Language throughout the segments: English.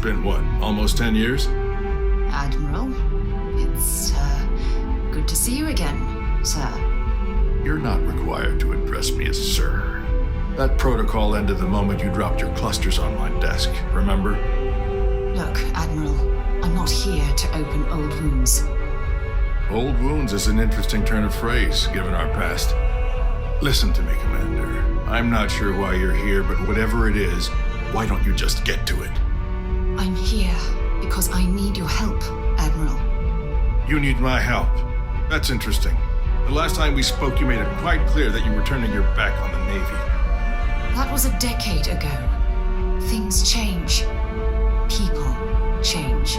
been, what, almost 10 years? Admiral, it's, good to see you again, sir. You're not required to address me as sir. That protocol ended the moment you dropped your clusters on my desk, remember? Look, Admiral, I'm not here to open old wounds. Old wounds is an interesting turn of phrase, given our past. Listen to me, Commander. I'm not sure why you're here, but whatever it is, why don't you just get to it? I'm here because I need your help, Admiral. You need my help. That's interesting. The last time we spoke, you made it quite clear that you were turning your back on the Navy. That was a decade ago. Things change. People change.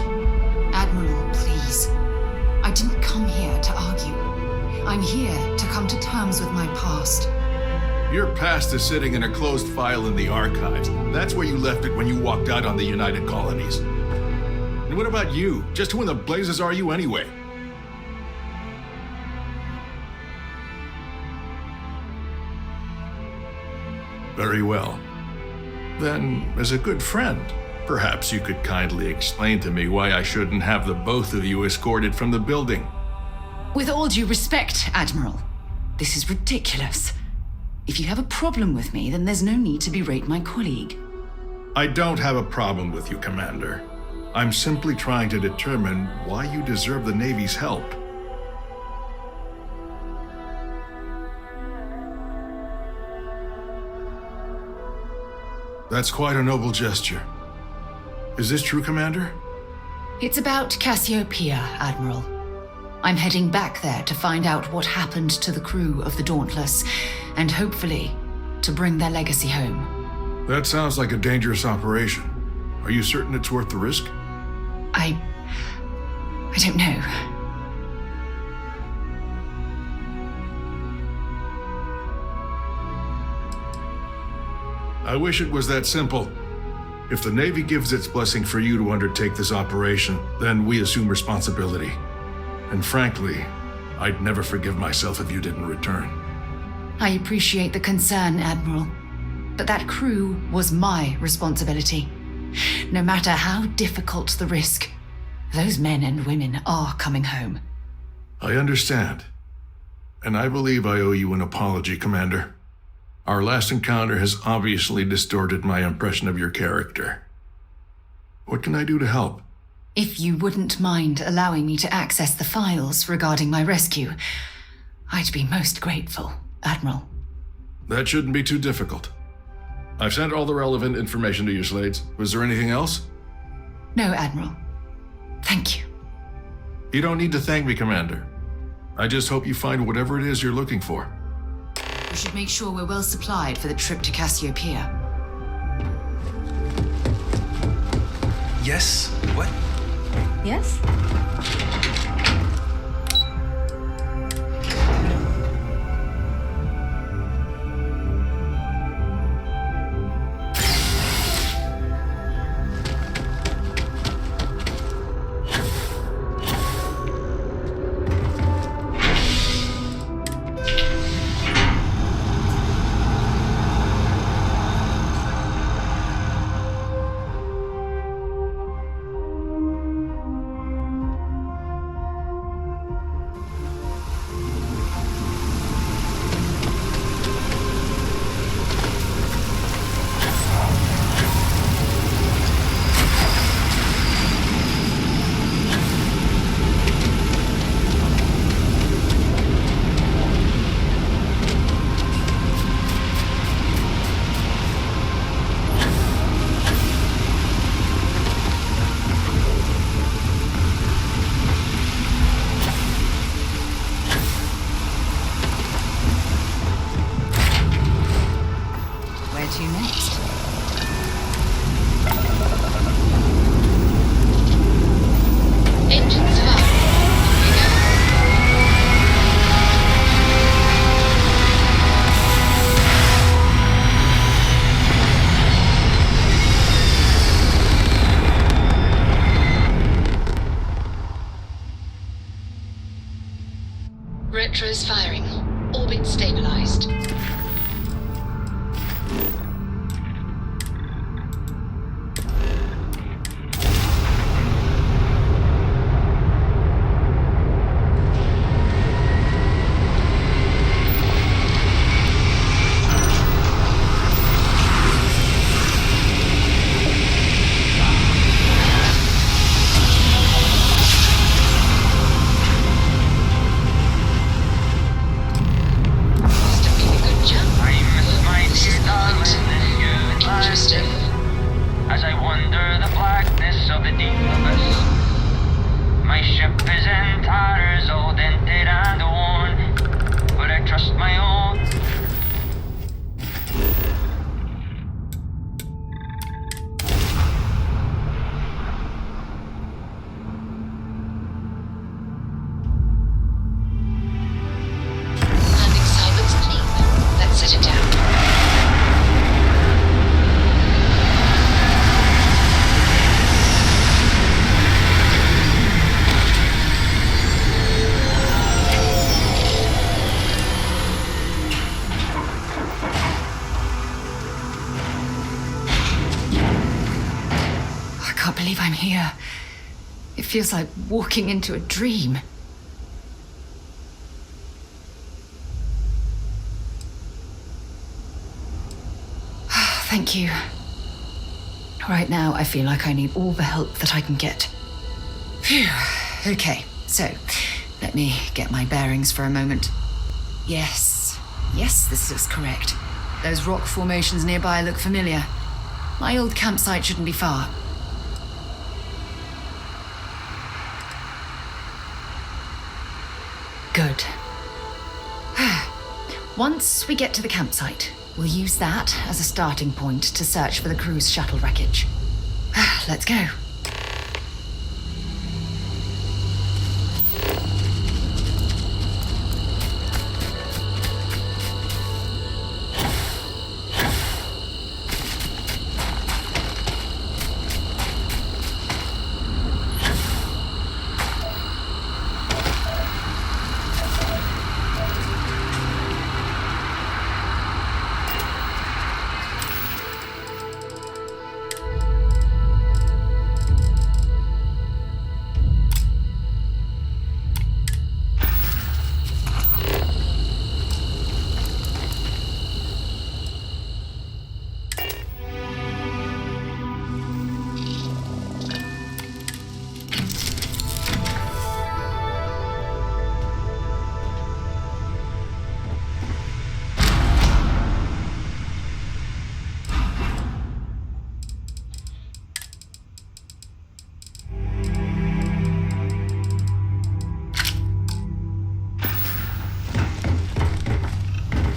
Admiral, please. I didn't come here to argue. I'm here to come to terms with my past. Your past is sitting in a closed file in the archives. That's where you left it when you walked out on the United Colonies. And what about you? Just who in the blazes are you anyway? Very well. Then, as a good friend, perhaps you could kindly explain to me why I shouldn't have the both of you escorted from the building. With all due respect, Admiral, this is ridiculous. If you have a problem with me, then there's no need to berate my colleague. I don't have a problem with you, Commander. I'm simply trying to determine why you deserve the Navy's help. That's quite a noble gesture. Is this true, Commander? It's about Cassiopeia, Admiral. I'm heading back there to find out what happened to the crew of the Dauntless, and hopefully, to bring their legacy home. That sounds like a dangerous operation. Are you certain it's worth the risk? I don't know. I wish it was that simple. If the Navy gives its blessing for you to undertake this operation, then we assume responsibility. And frankly, I'd never forgive myself if you didn't return. I appreciate the concern, Admiral, but that crew was my responsibility. No matter how difficult the risk, those men and women are coming home. I understand. And I believe I owe you an apology, Commander. Our last encounter has obviously distorted my impression of your character. What can I do to help? If you wouldn't mind allowing me to access the files regarding my rescue, I'd be most grateful, Admiral. That shouldn't be too difficult. I've sent all the relevant information to you, Slades. Was there anything else? No, Admiral. Thank you. You don't need to thank me, Commander. I just hope you find whatever it is you're looking for. We should make sure we're well supplied for the trip to Cassiopeia. Yes? What? Yes? Where to next? Engines fire. Retros firing. Orbit stabilized. here. It feels like walking into a dream. Thank you. Right now, I feel like I need all the help that I can get. Phew. Okay, so let me get my bearings for a moment. Yes, this is correct. Those rock formations nearby look familiar. My old campsite shouldn't be far. Good. Once we get to the campsite, we'll use that as a starting point to search for the cruise shuttle wreckage. Let's go.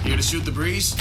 Here to shoot the breeze?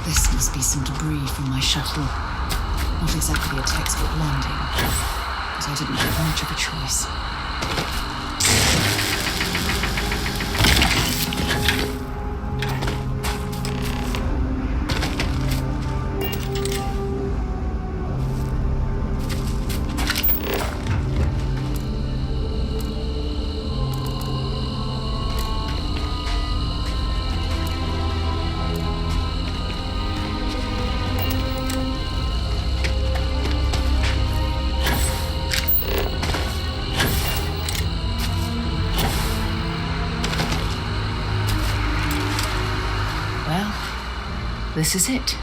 This must be some debris from my shuttle. Not exactly a textbook landing, but I didn't have much of a choice. Well, this is it.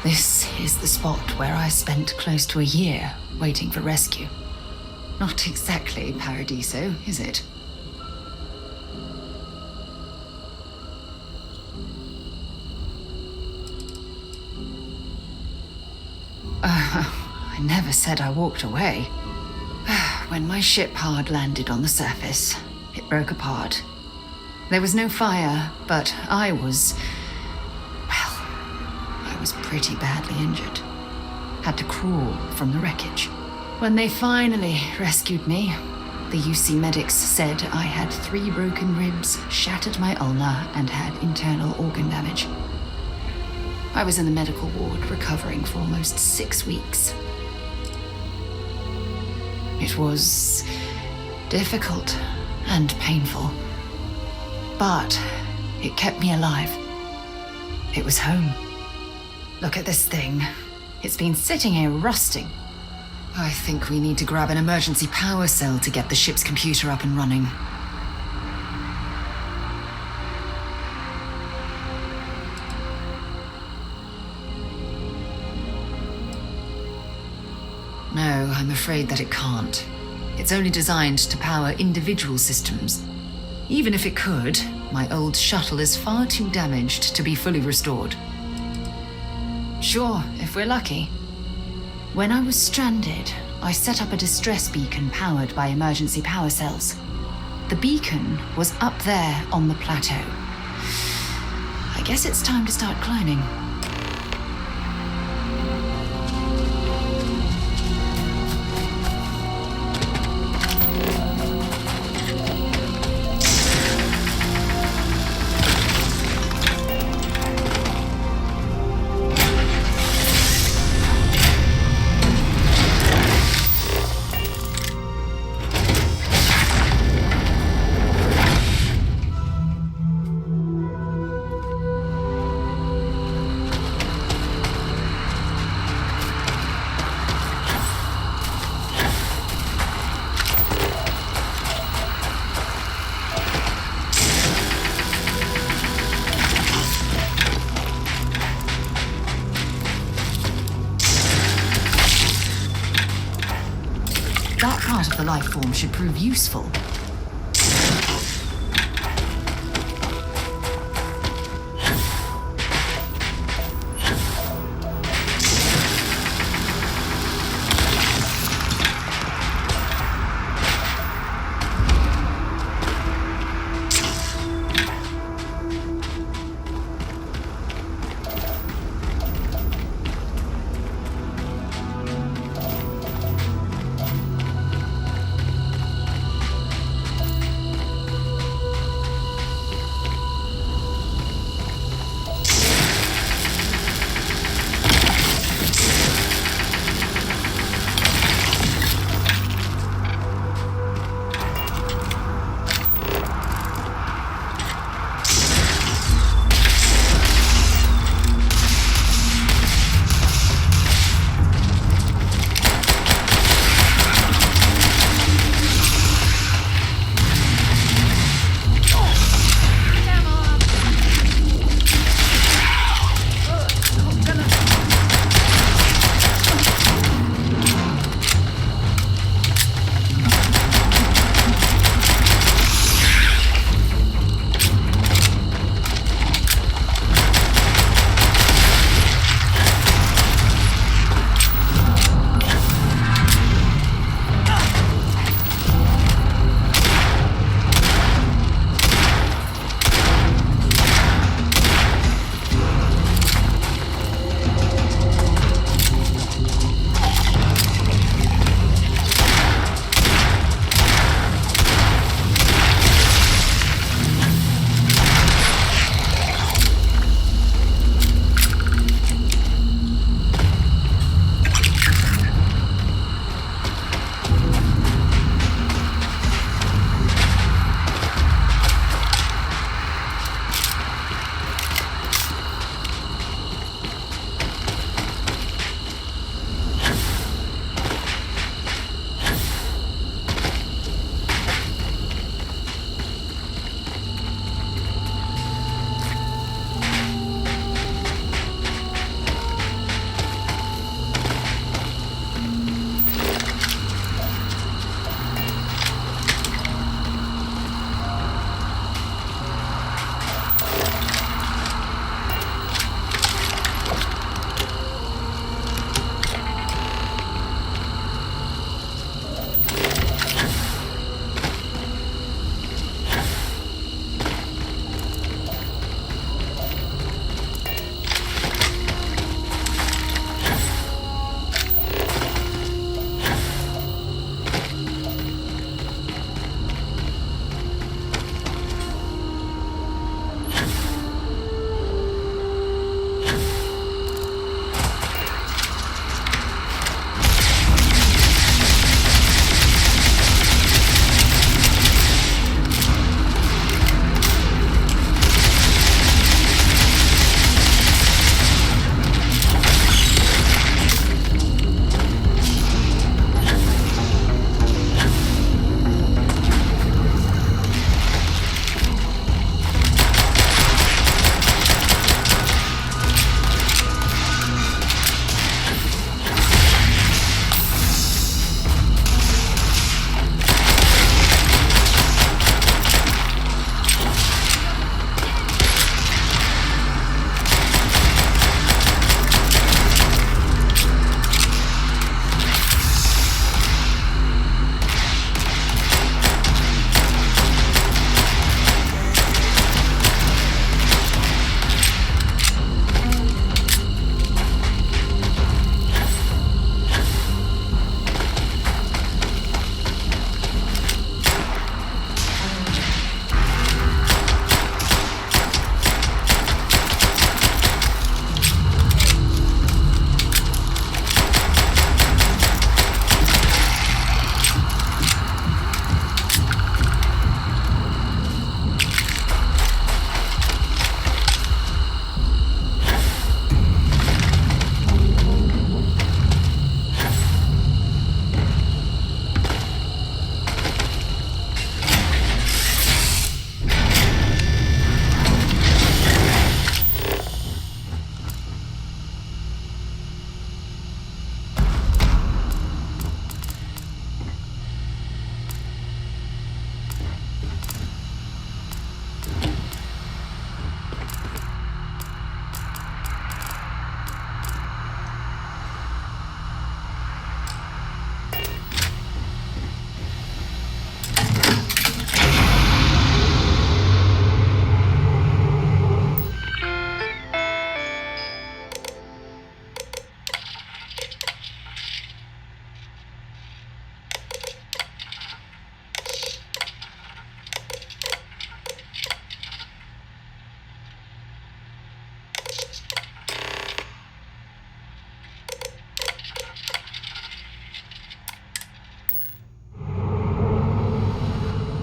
This is the spot where I spent close to a year waiting for rescue. Not exactly Paradiso, is it? I never said I walked away. When my ship hard landed on the surface, it broke apart. There was no fire, but I was pretty badly injured. Had to crawl from the wreckage. When they finally rescued me, the UC medics said I had 3 broken ribs, shattered my ulna, and had internal organ damage. I was in the medical ward recovering for almost 6 weeks. It was difficult and painful, but it kept me alive. It was home. Look at this thing. It's been sitting here rusting. I think we need to grab an emergency power cell to get the ship's computer up and running. No, I'm afraid that it can't. It's only designed to power individual systems. Even if it could, My old shuttle is far too damaged to be fully restored. Sure, if we're lucky. When I was stranded, I set up a distress beacon powered by emergency power cells. The beacon was up there on the plateau. I guess it's time to start climbing. That part of the life form should prove useful.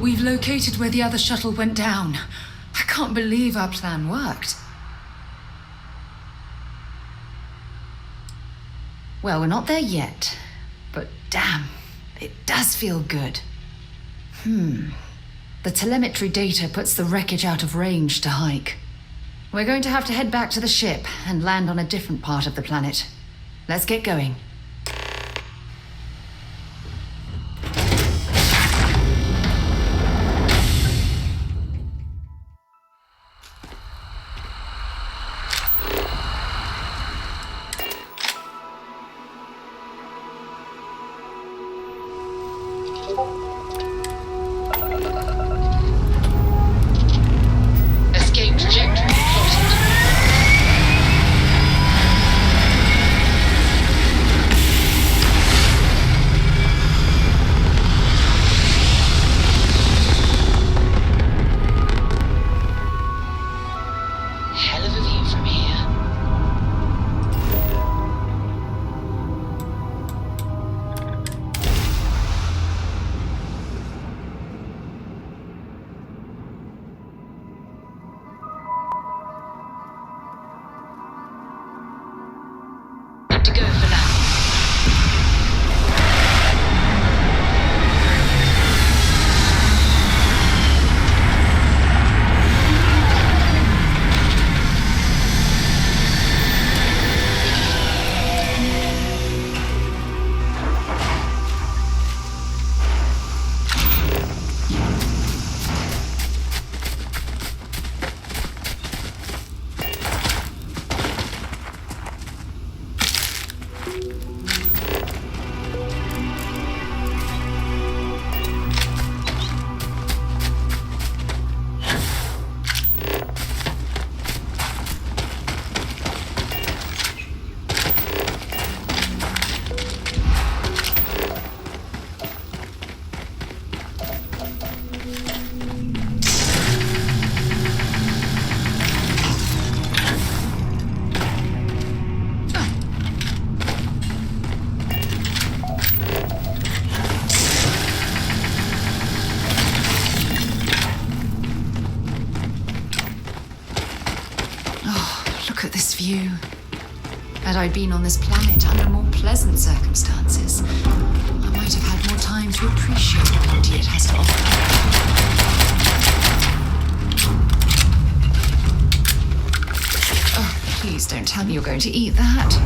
We've located where the other shuttle went down. I can't believe our plan worked. Well, we're not there yet, but damn, it does feel good. The telemetry data puts the wreckage out of range to hike. We're going to have to head back to the ship and land on a different part of the planet. Let's get going. Escape trajectory plotted. Hell of a view from here. Good to go for now. Look at this view. Had I been on this planet under more pleasant circumstances, I might have had more time to appreciate the beauty it has to offer. Oh, please don't tell me you're going to eat that.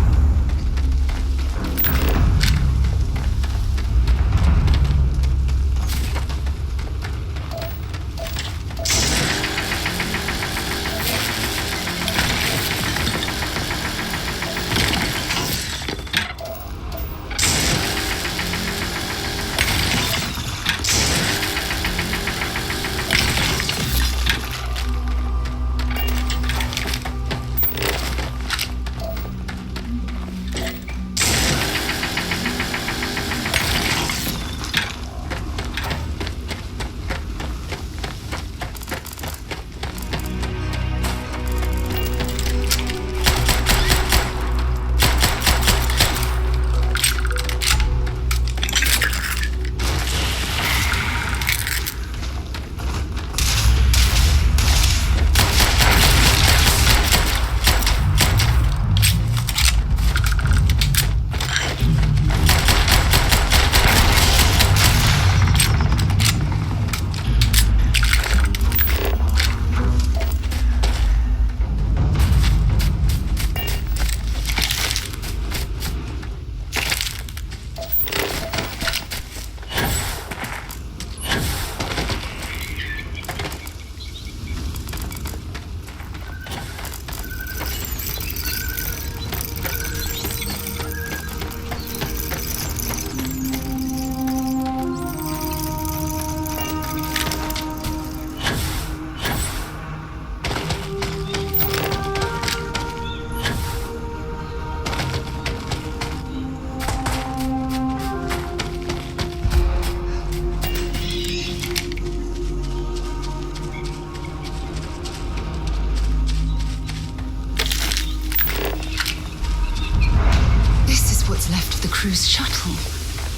cruise shuttle.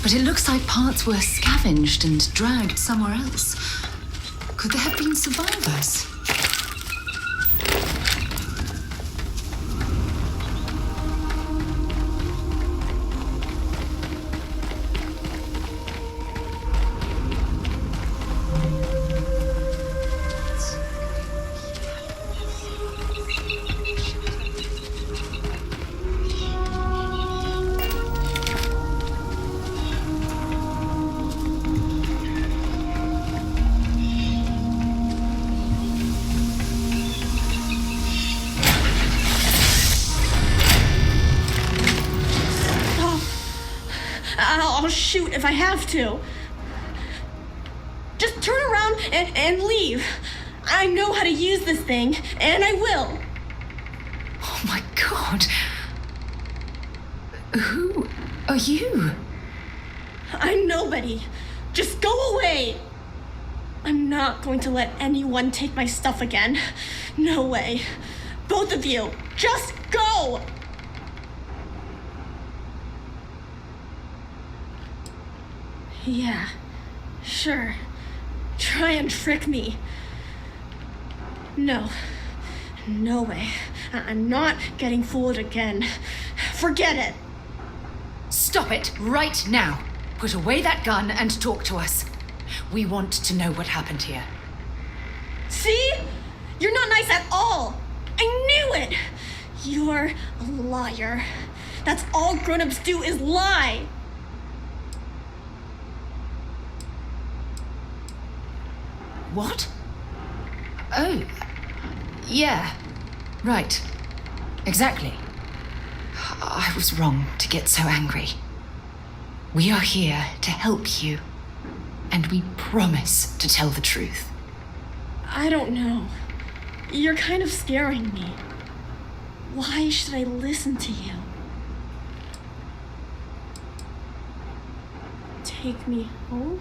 But it looks like parts were scavenged and dragged somewhere else. Could there have been survivors? I'll shoot if I have to. Just turn around and leave. I know how to use this thing, and I will. Oh my god. Who are you? I'm nobody. Just go away. I'm not going to let anyone take my stuff again. No way. Both of you, just go! Yeah, sure. Try and trick me. No way. I'm not getting fooled again. Forget it. Stop it right now. Put away that gun and talk to us. We want to know what happened here. See? You're not nice at all. I knew it. You're a liar. That's all grown-ups do is lie. What? Oh, yeah, right. Exactly. I was wrong to get so angry. We are here to help you, and we promise to tell the truth. I don't know. You're kind of scaring me. Why should I listen to you? Take me home?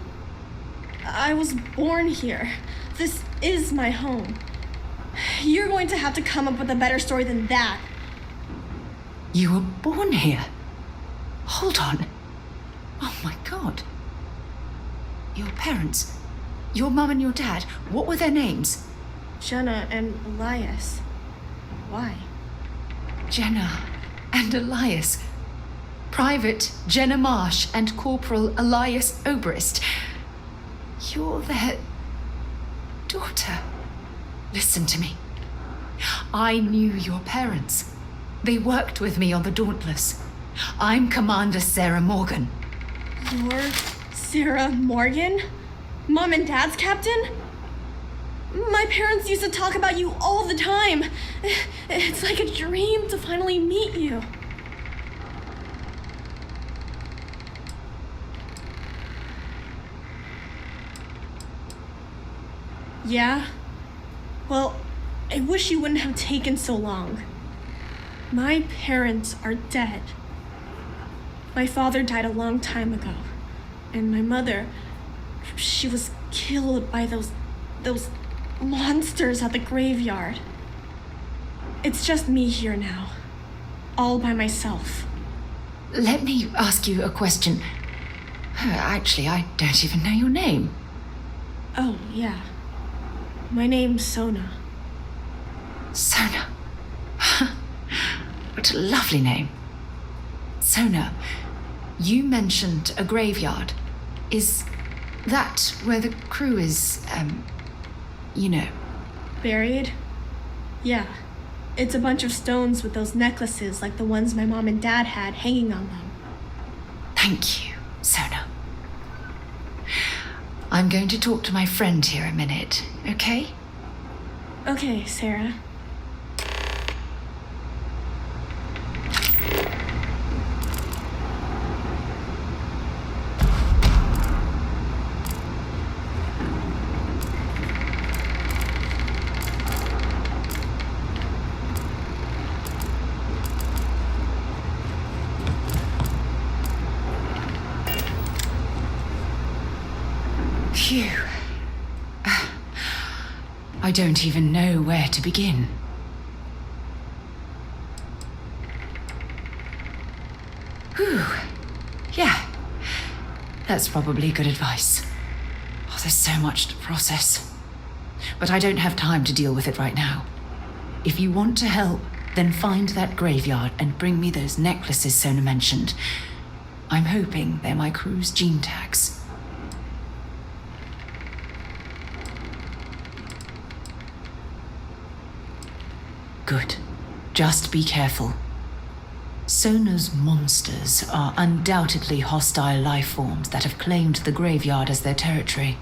I was born here. This is my home. You're going to have to come up with a better story than that. You were born here? Hold on. Oh my god. Your parents, your mum and your dad, what were their names? Jenna and Elias. Why? Jenna and Elias. Private Jenna Marsh and Corporal Elias Obrist. You're their daughter. Listen to me. I knew your parents. They worked with me on the Dauntless. I'm Commander Sarah Morgan. You're Sarah Morgan? Mom and Dad's captain? My parents used to talk about you all the time. It's like a dream to finally meet you. Yeah? Well, I wish you wouldn't have taken so long. My parents are dead. My father died a long time ago. And my mother, she was killed by those monsters at the graveyard. It's just me here now. All by myself. Let me ask you a question. Actually, I don't even know your name. Oh, yeah. My name's Sona. Sona. What a lovely name. Sona, you mentioned a graveyard. Is that where the crew is, you know? Buried? Yeah. It's a bunch of stones with those necklaces like the ones my mom and dad had hanging on them. Thank you, Sona. I'm going to talk to my friend here a minute, okay? Okay, Sarah. Phew. I don't even know where to begin. Whew. Yeah. That's probably good advice. Oh, there's so much to process. but I don't have time to deal with it right now. If you want to help, then find that graveyard and bring me those necklaces Sona mentioned. I'm hoping they're my crew's gene tags. Good. Just be careful. Sona's monsters are undoubtedly hostile life forms that have claimed the graveyard as their territory.